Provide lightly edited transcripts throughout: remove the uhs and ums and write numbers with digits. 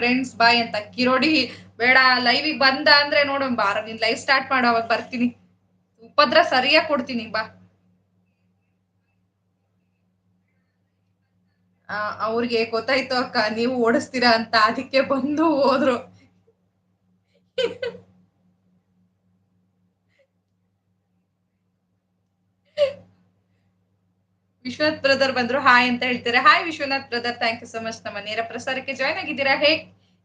Friends bye ಅಂತ. ಕಿರೋಡಿ ಬೇಡ live ಬಂದ ಅಂದ್ರೆ ನೋಡು ಬಾರ, ನೀನ್ ಲೈವ್ ಸ್ಟಾರ್ಟ್ ಮಾಡೋ, ಅವಾಗ ಬರ್ತೀನಿ, ಉಪದ್ರ ಸರಿಯಾಗಿ ಕೊಡ್ತೀನಿ ಬಾ. ಅವ್ರಿಗೆ ಗೊತ್ತಾಯ್ತು ಅಕ್ಕ ನೀವು ಓಡಿಸ್ತೀರಾ ಅಂತ, ಅದಕ್ಕೆ ಬಂದು ಹೋದ್ರು. ವಿಶ್ವನಾಥ್ ಬ್ರದರ್ ಬಂದ್ರು, ಹಾಯ್ ಅಂತ ಹೇಳ್ತಾರೆ. Hi Vishwanath brother, thank you so much. ನಮ್ಮ ನೇರ ಪ್ರಸಾರಕ್ಕೆ ಜಾಯ್ನ್ ಆಗಿದ್ದೀರಾ.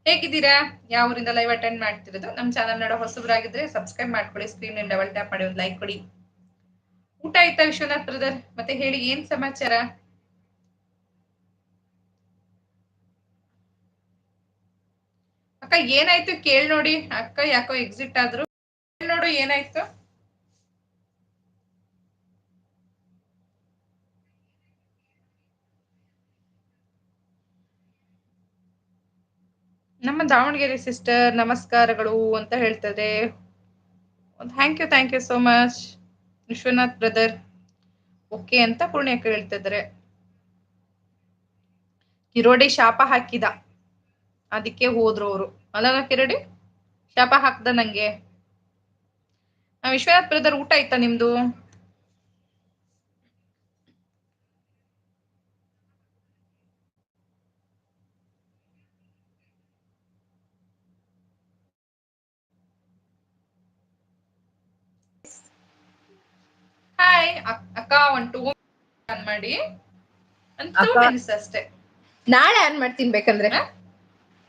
ಹೇಗಿದ್ದೀರಾ? ಯಾವ ಊರಿಂದ ಲೈವ್ ಅಟೆಂಡ್ ಮಾಡ್ತಿರೋದು? ನಮ್ಮ ಚಾನಲ್ ನೋಡೋ ಹೊಸಬರಾಗಿದ್ರೆ ಸಬ್ಸ್ಕ್ರೈಬ್ ಮಾಡ್ಕೊಳ್ಳಿ, ಸ್ಕ್ರೀನ್ ಡಬಲ್ ಟ್ಯಾಪ್ ಮಾಡಿ ಒಂದು ಲೈಕ್ ಕೊಡಿ. ಊಟ ಆಯ್ತಾ ವಿಶ್ವನಾಥ್ ಬ್ರದರ್? ಮತ್ತೆ ಹೇಳಿ, ಏನ್ ಸಮಾಚಾರ? ಅಕ್ಕ ಏನಾಯ್ತು ಕೇಳ್ ನೋಡಿ. ಅಕ್ಕ ಯಾಕೋ ಎಕ್ಸಿಟ್ ಆದ್ರು, ನೋಡು ಏನಾಯ್ತು. ನಮ್ಮ ದಾವಣಗೆರೆ ಸಿಸ್ಟರ್ ನಮಸ್ಕಾರಗಳು ಅಂತ ಹೇಳ್ತದೆ. Thank you so much Vishwanath brother. Okay ಅಂತ ಪೂರ್ಣ್ಯಕ್ಕೆ ಹೇಳ್ತಿದ್ದಾರೆ. ಕಿರೋಡಿ ಶಾಪ ಹಾಕಿದ, ಅದಕ್ಕೆ ಹೋದ್ರು ಅವರು. ಅಲ್ಲ ಕಿರೋಡಿ ಶಾಪ ಹಾಕ್ದ ನಂಗೆ. ವಿಶ್ವನಾಥ್ ಬ್ರದರ್ ಊಟ ಆಯ್ತಾ ನಿಮ್ದು? ಹಾಯ್ ಅಕ್ಕ, ಒಂದು 2 ಆನ್ ಮಾಡಿ, 2 ಮಿನಿಟ್ಸ್ ಅಷ್ಟೇ. ನಾಳೆ ಆನ್ ಮಾಡ್ತೀನಿ, ಬೇಕಂದ್ರೆ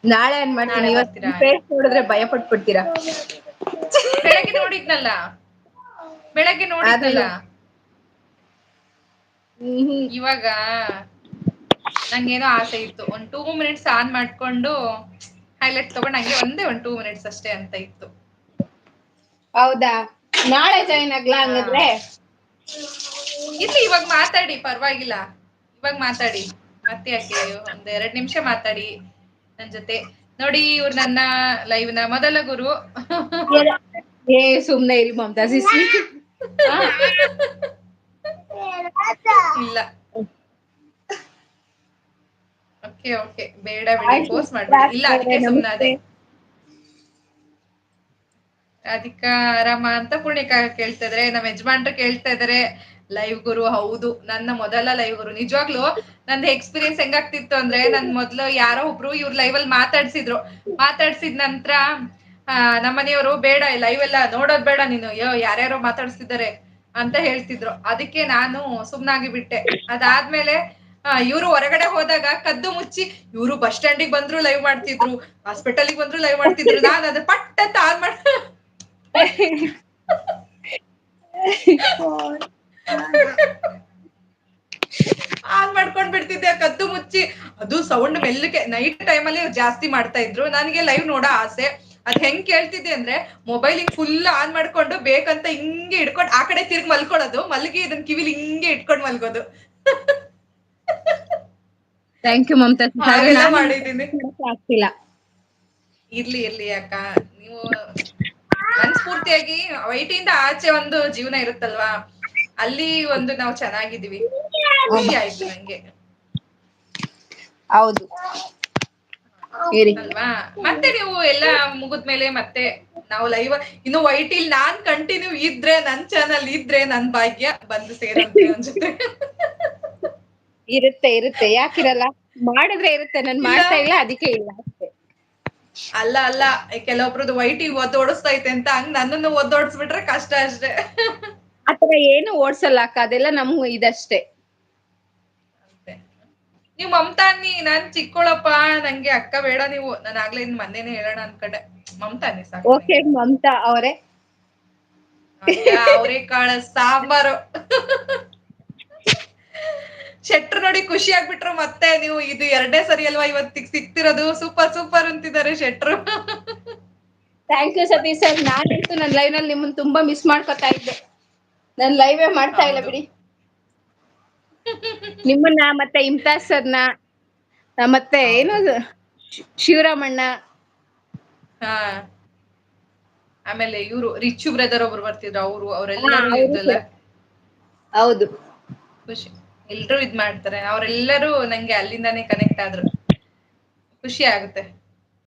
ನಾಳೆ ಆನ್ ಮಾಡ್ತೀನಿ. ಇವತ್ತು ಫೇಸ್ ನೋಡಿದ್ರೆ ಭಯ ಪಟ್ಬಿಡ್ತೀರಾ. ಬೆಳಗ್ಗೆ ನೋಡಿದ್ನಲ್ಲ ಇವಾಗ ನಂಗೇನೋ ಆಸೆ ಇತ್ತು, ಒಂದು 2 ಮಿನಿಟ್ಸ್ ಆನ್ ಮಾಡ್ಕೊಂಡು ಹೈಲೈಟ್ ತಗೊಂಡು ಹಂಗೆ ಒಂದೇ 2 ಮಿನಿಟ್ಸ್ ಅಷ್ಟೇ ಅಂತ ಇತ್ತು. ಹೌದಾ? ನಾಳೆ ಜಾಯಿನ್ ಆಗ್ಲಾ ಹಂಗಾದ್ರೆ? ಇಲ್ಲಿ ಇವಾಗ ಮಾತಾಡಿ, ಪರವಾಗಿಲ್ಲ. ಇವಾಗ ಮಾತಾಡಿ, ಮತ್ತೆ ಯಾಕೆ, ಒಂದ್ 2 ನಿಮಿಷ ಮಾತಾಡಿ ನನ್ ಜೊತೆ. ನೋಡಿ, ಇವ್ರು ನನ್ನ ಲೈವ್ ನ ಮೊದಲ ಗುರು. ಸುಮ್ನೆ ಇರಿ ಮಮತಾಜ್. ಇಲ್ಲ, ಓಕೆ ಬೇಡ ಬಿಡಿ, ಪೋಸ್ಟ್ ಮಾಡ್ಬಿಡಿ. ಇಲ್ಲ, ಅದಕ್ಕೆ ಸುಮ್ನೆ ಅದೇ. ಅದಕ್ಕ ಆರಾಮ ಅಂತ ಪುಣ್ಯಕ ಕೇಳ್ತಾ ಇದಾರೆ. ನಮ್ಮ ಯಜಮಾನ್ರು ಕೇಳ್ತಾ ಇದಾರೆ, ಲೈವ್ ಗುರು. ಹೌದು, ನನ್ನ ಮೊದಲ ಲೈವ್ ಗುರು. ನಿಜವಾಗ್ಲು ನಂದು ಎಕ್ಸ್ಪೀರಿಯನ್ಸ್ ಹೆಂಗಾಗ್ತಿತ್ತು ಅಂದ್ರೆ, ನನ್ ಮೊದ್ಲು ಯಾರೋ ಒಬ್ರು ಇವ್ರ ಲೈವ್ ಅಲ್ಲಿ ಮಾತಾಡ್ಸಿದ್ ನಂತರ ನಮ್ಮನೆಯವರು ಬೇಡ, ಲೈವ್ ಎಲ್ಲ ನೋಡೋದ್ ಬೇಡ ನೀನು, ಯಾರ್ಯಾರೋ ಮಾತಾಡ್ಸಿದ್ದಾರೆ ಅಂತ ಹೇಳ್ತಿದ್ರು. ಅದಕ್ಕೆ ನಾನು ಸುಮ್ನಾಗಿ ಬಿಟ್ಟೆ. ಅದಾದ್ಮೇಲೆ ಇವ್ರು ಹೊರಗಡೆ ಹೋದಾಗ ಕದ್ದು ಮುಚ್ಚಿ, ಇವ್ರು ಬಸ್ ಸ್ಟ್ಯಾಂಡಿಗೆ ಬಂದ್ರು ಲೈವ್ ಮಾಡ್ತಿದ್ರು, ಹಾಸ್ಪಿಟಲ್ಗೆ ಬಂದ್ರು ಲೈವ್ ಮಾಡ್ತಿದ್ರು. ನಾನು ಅದ ಪಟ್ ಅಂತ ಆನ್ ಮಾಡ ಆನ್ ಮಾಡ್ಕೊಂಡ್ ಬಿಡ್ತಿದ್ದೆ ಕದ್ದು ಮುಚ್ಚಿ. ಅದು ಸೌಂಡ್ ಮೆಲ್ಲಕ್ಕೆ, ನೈಟ್ ಟೈಮಲ್ಲಿ ಜಾಸ್ತಿ ಮಾಡ್ತಾ ಇದ್ರು. ನನಗೆ ಲೈವ್ ನೋಡೋ ಆಸೆ. ಅದ್ ಹೆಂಗ್ ಕೇಳ್ತಿದ್ದೆ ಅಂದ್ರೆ, ಮೊಬೈಲ್ ಹಿಂಗ್ ಫುಲ್ ಆನ್ ಮಾಡ್ಕೊಂಡು ಬೇಕಂತ ಹಿಂಗೆ ಇಟ್ಕೊಂಡು ಆ ಕಡೆ ತಿರ್ಗಿ ಮಲ್ಕೊಳ್ಳೋದು, ಮಲ್ಗಿ ಇದನ್ ಕಿವಿಲಿ ಹಿಂಗೆ ಇಟ್ಕೊಂಡ್ ಮಲ್ಗೋದು. Thank you Mamata. ಹಾಗೆಲ್ಲ ಮಾಡಿದೀನಿ. ಆಗ್ತಿಲ್ಲ. ಇರ್ಲಿ ಅಕ್ಕ, ನೀವು ಮನ್ಸ್ಫೂರ್ತಿಯಾಗಿ ವೈಟಿಯಿಂದ ಆಚೆ ಒಂದು ಜೀವನ ಇರುತ್ತಲ್ವಾ, ಅಲ್ಲಿ ಒಂದು ನಾವು ಚೆನ್ನಾಗಿದ್ದೀವಿ. ಖುಷಿ ಆಯ್ತು ನಂಗೆ. ಹೌದು ಅಲ್ವಾ? ಮತ್ತೆ ನೀವು ಎಲ್ಲ ಮುಗಿದ್ಮೇಲೆ ಮತ್ತೆ ನಾವು ಲೈವ್ ಇನ್ನು ವೈಟಿಲ್ ನಾನ್ ಕಂಟಿನ್ಯೂ ಇದ್ರೆ, ನನ್ ಚಾನಲ್ ಇದ್ರೆ ನನ್ ಭಾಗ್ಯ, ಬಂದು ಸೇರಂತೆ ನನ್ ಜೊತೆ. ಇರುತ್ತೆ, ಯಾಕಿರಲ್ಲ? ಮಾಡಿದ್ರೆ ಇರುತ್ತೆ. ನಾನ್ ಮಾಡ್ತಾ ಇಲ್ಲ, ಅದಕ್ಕೆ ಇಲ್ಲ ಅಷ್ಟೇ. ಅಲ್ಲ, ಕೆಲವೊಬ್ರದ್ದು ವೈಟಿ ಒದ್ದೋಡಿಸ್ತೈತೆ ಅಂತ, ಹಂಗ್ ನನ್ನನ್ನು ಒದ್ದೋಡಿಸ್ಬಿಟ್ರೆ ಕಷ್ಟ ಅಷ್ಟೇ. ಆತರ ಏನು ಓಡ್ಸಲ್ಲ ಅಕ್ಕ, ಅದೆಲ್ಲ ನಮ್ಗೂ ಇದಷ್ಟೇ. ನೀವ್ ಮಮತಾ ಅನ್ನಿ, ನಾನ್ ಚಿಕ್ಕೋಳಪ್ಪ, ನಂಗೆ ಅಕ್ಕ ಬೇಡ ನೀವು. ನಾನು ಆಗ್ಲೇ ಮೊನ್ನೆನೆ ಹೇಳೋಣ ಅನ್ಕೊಂಡೆ, ಮಮತಾ ಅನ್ನಿ ಸಾಕು. ಓಕೆ ಮಮತಾ ಅವರೇ. ಅವ್ರೇ ಕಾಳ ಸಾಂಬಾರು. ಶೆಟ್ರು ನೋಡಿ ಖುಷಿ ಆಗ್ಬಿಟ್ರು. ಮತ್ತೆ ನೀವು ಇದು 2ನೇ ಸರಿ ಅಲ್ವಾ ಇವತ್ತಿಗೆ ಸಿಕ್ತಿರೋದು, ಸೂಪರ್ ಅಂತಿದ್ದಾರೆ ಶೆಟ್ರು. Thank you Satish sir. ನಾನಂತೂ ನನ್ನ ಲೈವ್ ನಲ್ಲಿ ನಿಮ್ಮನ್ನ ತುಂಬಾ ಮಿಸ್ ಮಾಡ್ಕೊತಾ ಇದ್ದೆ. ನನ್ ಲೈವೇ ಮಾಡ್ತಾ ಇಲ್ಲ ಬಿಡಿ. ನಿಮ್ಮನ್ನ ಮತ್ತೆ ಇಮ್ತಾಜ್ ಸರ್ನ, ಮತ್ತೆ ಏನದು ಶಿವರಾಮಣ್ಣ, ಆಮೇಲೆ ಇವ್ರು ರಿಚು ಬ್ರದರ್ ಒಬ್ರು ಬರ್ತಿದ್ರು, ಅವರೆಲ್ಲರೂ ಇದ್ದಲ್ಲ. ಹೌದು, ಖುಷಿ. ಎಲ್ರು ಇದ್ ಮಾಡ್ತಾರೆ. ಅವರೆಲ್ಲರೂ ನಂಗೆ ಅಲ್ಲಿಂದಾನೇ ಕನೆಕ್ಟ್ ಆದ್ರು. ಖುಷಿ ಆಗುತ್ತೆ.